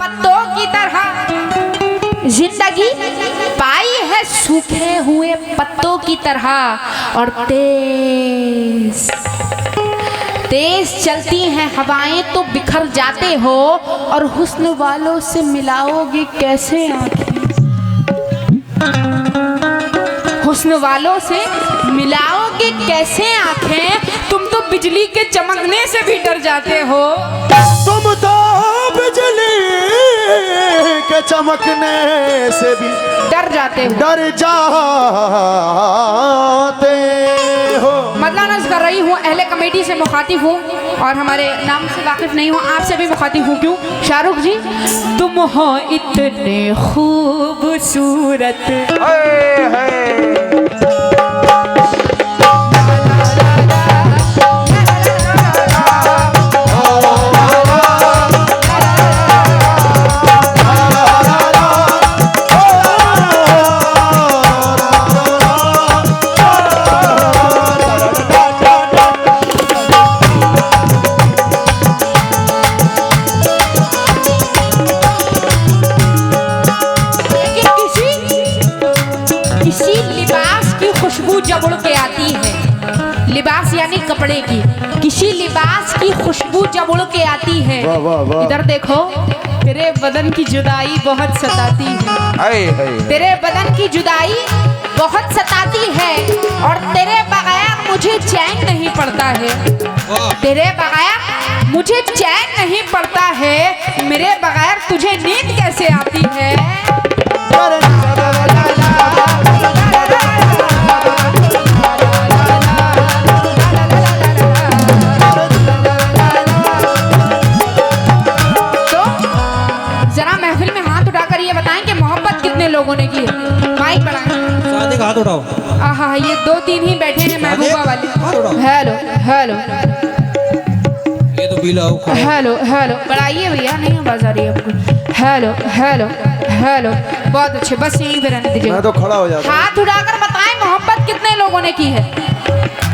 पत्तों की तरह जिंदगी पाई है सूखे हुए पत्तों की तरह, और तेज तेज चलती हैं हवाएं तो बिखर जाते हो, और हुस्न वालों से मिलाओगे कैसे आंखें, हुस्न वालों से मिलाओगे कैसे आंखें, तुम तो बिजली के चमकने से भी डर जाते हो। तुम तो बिजली के चमकने से भी डर जाते हो, डर जाते हो। मतलब नज़ कर रही हूँ, अहले कमेटी से मुखातिब हूँ और हमारे नाम से वाकिफ नहीं हूँ, आपसे भी मुखातिब हूँ। क्यों शाहरुख जी, तुम हो इतने खूबसूरत, जब उड़ के आती है, लिबास यानी कपड़े की, किसी लिबास की खुशबू जब उड़ के आती है। वाह वाह वाह। इधर देखो, तेरे बदन की जुदाई बहुत सताती है, तेरे बदन की जुदाई बहुत सताती है, और तेरे बगैर मुझे चैन नहीं पड़ता है, तेरे बगैर मुझे चैन नहीं पड़ता है, मेरे बगैर तुझे नींद कैसे आती है। लोगों ने की माइक बढ़ाएं, हाथ उठाओ। आहा, ये 2-3 ही बैठे हैं महबूबा वाले। हेलो हेलो, ये तो पीला हो। हेलो हेलो, बढ़ाइए भैया, नहीं आवाज आ रही है आपको। हेलो हेलो हेलो, बहुत अच्छे, बस यहीं पे रहने दीजिए। मैं तो खड़ा हो जाता। हाथ उठाकर बताएं मोहब्बत कितने लोगों ने की है।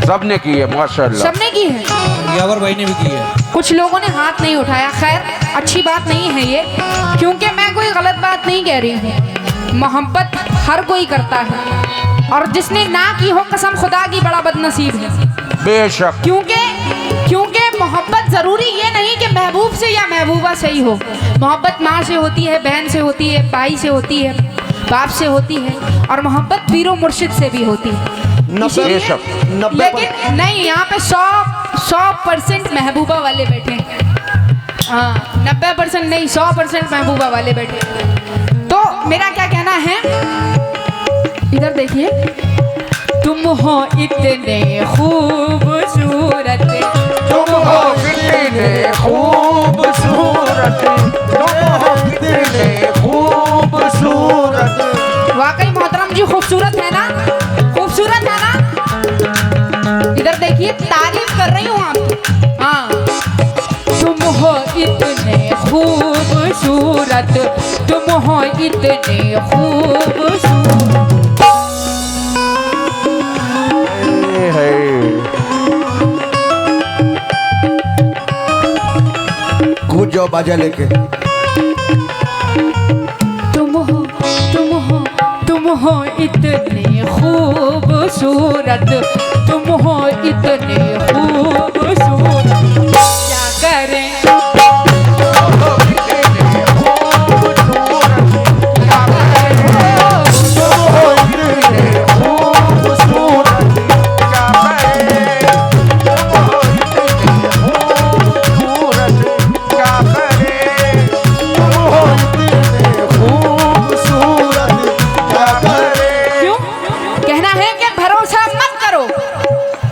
सबने की है माशाल्लाह, सबने की है। यावर भाई ने भी की है। कुछ लोगों ने हाथ नहीं उठाया, खैर अच्छी बात नहीं है ये, क्योंकि मैं कोई गलत बात नहीं कह रही हूँ। मोहब्बत हर कोई करता है, और जिसने ना की हो कसम खुदा की बड़ा बदनसीब है, बेशक। क्योंकि मोहब्बत जरूरी ये नहीं कि महबूब से या महबूबा से ही हो। मोहब्बत माँ से होती है, बहन से होती है, भाई से होती है, बाप से होती है, और मोहब्बत पीरो मुर्शिद से भी होती है। लेकिन नहीं, यहाँ पे 100% महबूबा वाले बैठे हैं। हाँ, 90% नहीं, 100% महबूबा वाले बैठे। तो मेरा क्या कहना है, इधर देखिए, तुम हो इतने खूबसूरत, तुम हो इतने खूबसूरत, तुम हो इतने खूबसूरत। वाकई मोहतरम जी खूबसूरत है ना, खूबसूरत है ना। इधर देखिए, तारीफ कर रही हूँ आप। हाँ, तुम हो इतने खूबसूरत, तुम हो इतने खूबसूरत। कूद जाओ बाजा लेके। तुम हो इतने खूबसूरत, तुम हो इतने खूबसूरत, क्या करें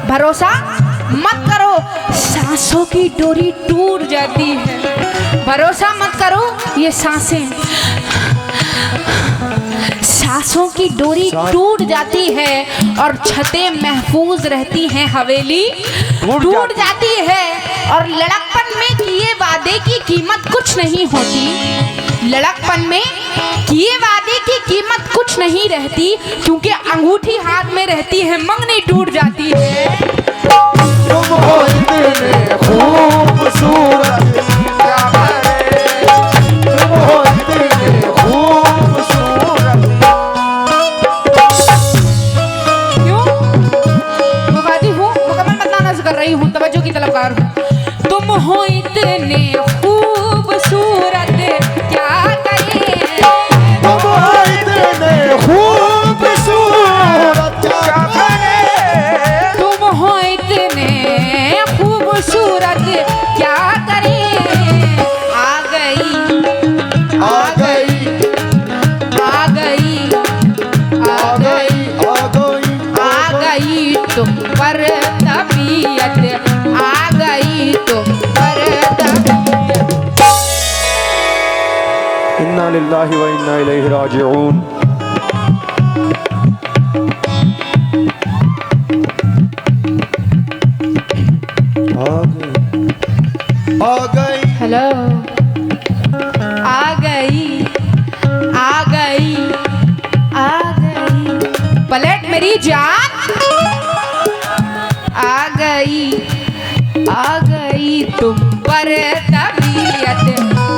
भरोसा मत करो, सांसों की डोरी टूट जाती है। भरोसा मत करो, ये सांसों की डोरी टूट जाती है, और छतें महफूज रहती हैं, हवेली टूट जाती है, और लड़कपन में किए वादे की कीमत कुछ नहीं होती। लड़कपन में किए वादे की कीमत कुछ नहीं रहती, क्योंकि अंगूठी हाथ में रहती है, मंगनी टूट जाती है। तुम हो इतने खूबसूरत, तुम हो इन्ना लिल्लाहि व इन्ना इलैहि राजिऊन। आ गई हेलो, आ गई, आ गई, आ गई, पलट मेरी जान, आ गई तुम पर तबीयत,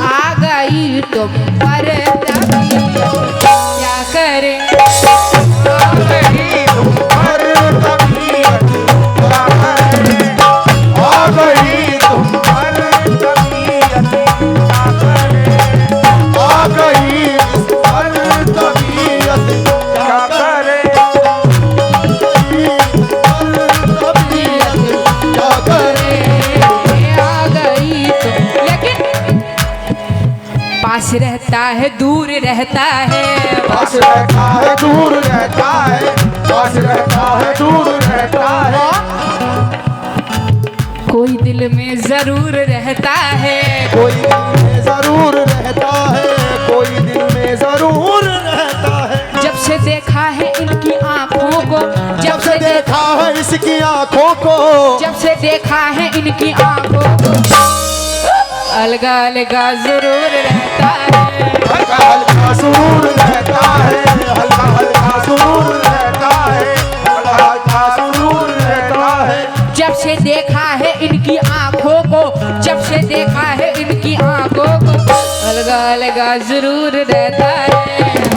आ गई तुम पर तबीयत, क्या करें, आ गई तुम पर तबीयत, आ गई तुम पर तबीयत, आ गई इस पर तबीयत, क्या करे, आ गई तुम, लेकिन पास रहता है दूर रहता है, पास रहता है दूर रहता है, पास रहता है दूर रहता है, कोई दिल में जरूर रहता है, कोई दिल में जरूर रहता है, कोई दिल में जरूर रहता है। जब से देखा है इनकी आंखों को, जब से देखा है इसकी आंखों को, जब से देखा है इनकी आंखों को, अलगा अलगा जरूर रहता है, हल्का हल्का सुरूर रहता है, हल्का हल्का सुरूर रहता है, हल्का हल्का सुरूर रहता है। जब से देखा है इनकी आंखों को, जब से देखा है इनकी आंखों को, अलगा अलगा जरूर रहता है,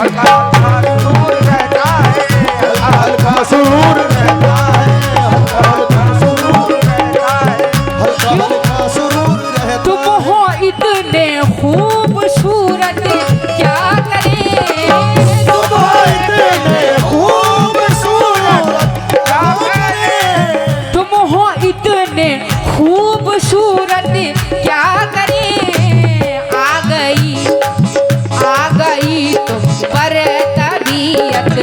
हल्का हल्का सुरूर रहता है, हल्का हल्का सुरूर रहता है, हल्का हल्का सुरूर रहता है, हल्का हल्का सुरूर रहता तुम हो इतने खूबसूरत, क्या करें, तुम हो इतने खूबसूरत, क्या करें, तुम हो इतने खूबसूरत, क्या करें, आ गई तुम पर तबीयत,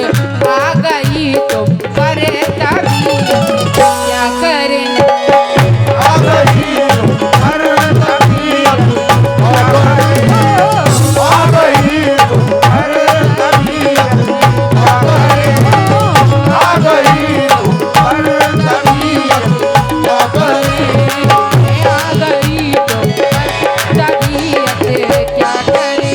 आ गई तुम पर तबीयत, क्या करें, आ गई तुम पर तबीयत, आ गई तुम पर तबीयत, आ गई तुम पर तबीयत, आ गई तुम पर तबीयत, क्या करें।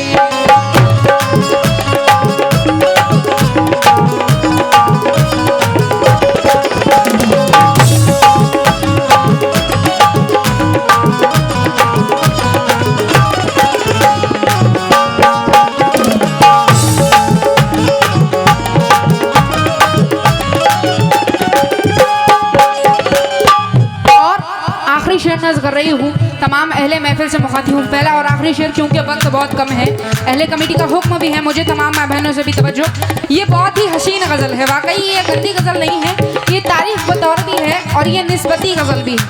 आखिरी शेर नज़ कर रही हूँ, तमाम अहले महफिल से मुखातिब हूँ। पहला और आखिरी शेर, क्योंकि वक्त बहुत कम है, अहले कमेटी का हुक्म भी है, मुझे तमाम माँ बहनों से भी तवज्जो। ये बहुत ही हसीन गज़ल है, वाकई ये गंदी गज़ल नहीं है, ये तारीफ बतौर भी है और ये निस्बती गज़ल भी है।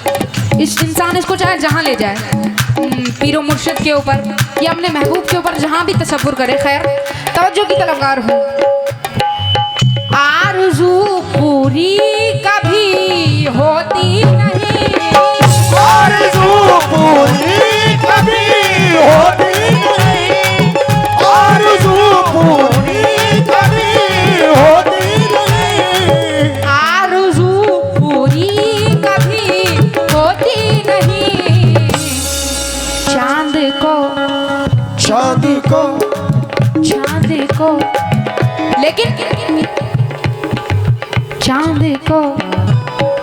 इस इंसान इसको चाहे जहाँ ले जाए, पीरो मुर्शिद के ऊपर या अपने महबूब के ऊपर, जहाँ भी तसव्वुर करे। खैर, तवज्जो की तलबगार हूँ। आरज़ू पूरी कभी होती नहीं, आरज़ू पूरी कभी होती नहीं, आरज़ू पूरी कभी होती नहीं, आरज़ू पूरी कभी होती नहीं, चांद को, चांद को, चांद को, लेकिन चांद को,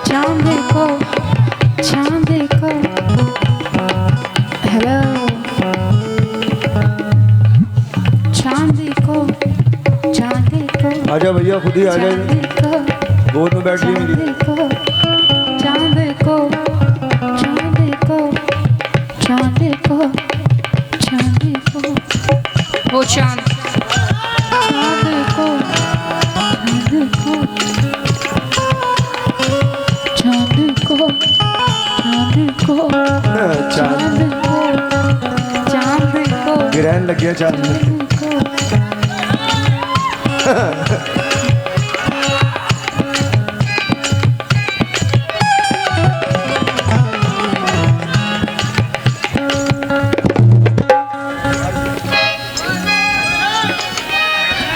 चांद को, चांद को, हेलो, चांद को, चांद को, आजा भैया, खुद ही आ जाए, चांद को, गोद में बैठ गई मेरी। चांद को, चांद को, चांद को, चांद को, वो चांद, चांद को, चांद को, चांद को, चांद को, चांद चांद को, चांद को, ग्रहण लग गया चांद में।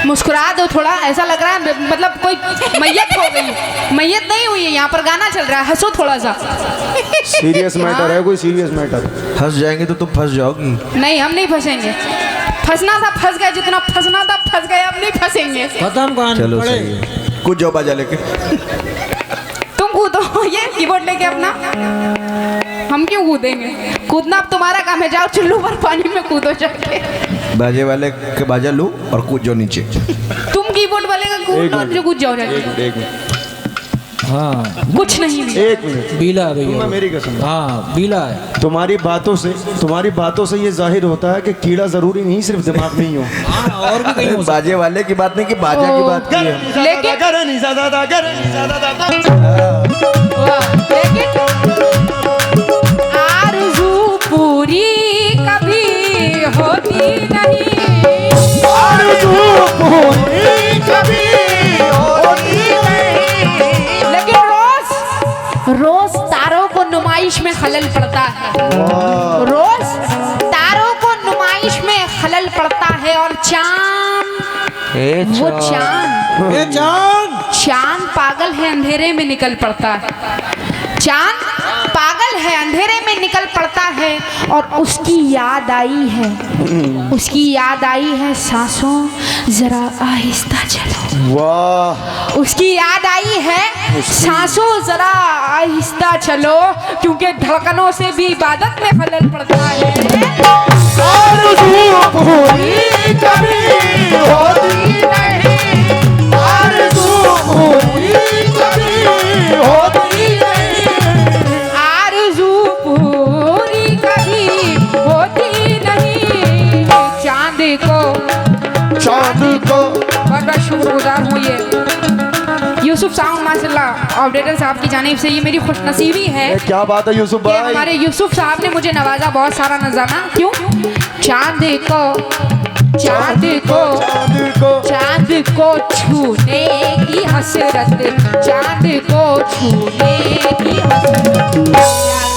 मुस्कुरा दो थोड़ा, ऐसा लग रहा है मतलब कोई मैयत हो गई। मैयत नहीं हुई है, यहाँ पर गाना चल रहा है, हंसो थोड़ा सा। सीरियस मैटर है, कोई सीरियस मैटर। फंस जाएंगे तो तुम फंस जाओगी। नहीं, हम नहीं फंसेंगे। फंसना था फंस गए, जितना फंसना था फंस गए, अब नहीं फंसेंगे। खत्म कहानी। चलो पड़े। सही है, कुछ जाओ बाजा लेके। तुम कूदो, ये कीबोर्ड लेके अपना। हम क्यों कूदेंगे? कूदना अब तुम्हारा काम है, जाओ चुल्लू पर पानी में कूदो जाके। बाजे वाले के बाजा लो और कूद जाओ नीचे। तुम कीबोर्ड वाले का कूदो जो कूद जाओ जाके। एक मिनट, हाँ कुछ नहीं भी। एक मिनट। बीला है भैया। मेरी कसम। हाँ बीला है। तुम्हारी बातों से ये जाहिर होता है कि कीड़ा जरूरी नहीं सिर्फ दिमाग में ही हो। हाँ और भी कहीं हो सकता बाजे वाले की बात नहीं कि बाजा की बात की है। लेकिन आरज़ू पूरी कभी होती नहीं। लेकिन रोज तारों को नुमाइश में खलल पड़ता है। रोज तारों को नुमाइश में खलल पड़ता है और चांद, वो चांद, ए जान। चांद पागल है, अंधेरे में निकल पड़ता है। चांद पागल है, अंधेरे में निकल पड़ता है और उसकी याद आई है, उसकी याद आई है, सांसों जरा आहिस्ता चलो। वाह, उसकी याद आई है, सांसों जरा आहिस्ता चलो, क्योंकि धड़कनों से भी इबादत में खलल पड़ता है। आरज़ू पूरी कभी होती नहीं। चांद को बहुत बहुत शुक्रगुजार हूँ। ये यूसुफ साहब माशाल्लाह ऑपरेटर साहब की जानिब से ये मेरी खुशनसीबी है। क्या बात है यूसुफ कि भाई। हमारे यूसुफ साहब ने मुझे नवाजा बहुत सारा नजाना। क्यों? चांद को छूने की हसरत, चांद को छूने की हसरत।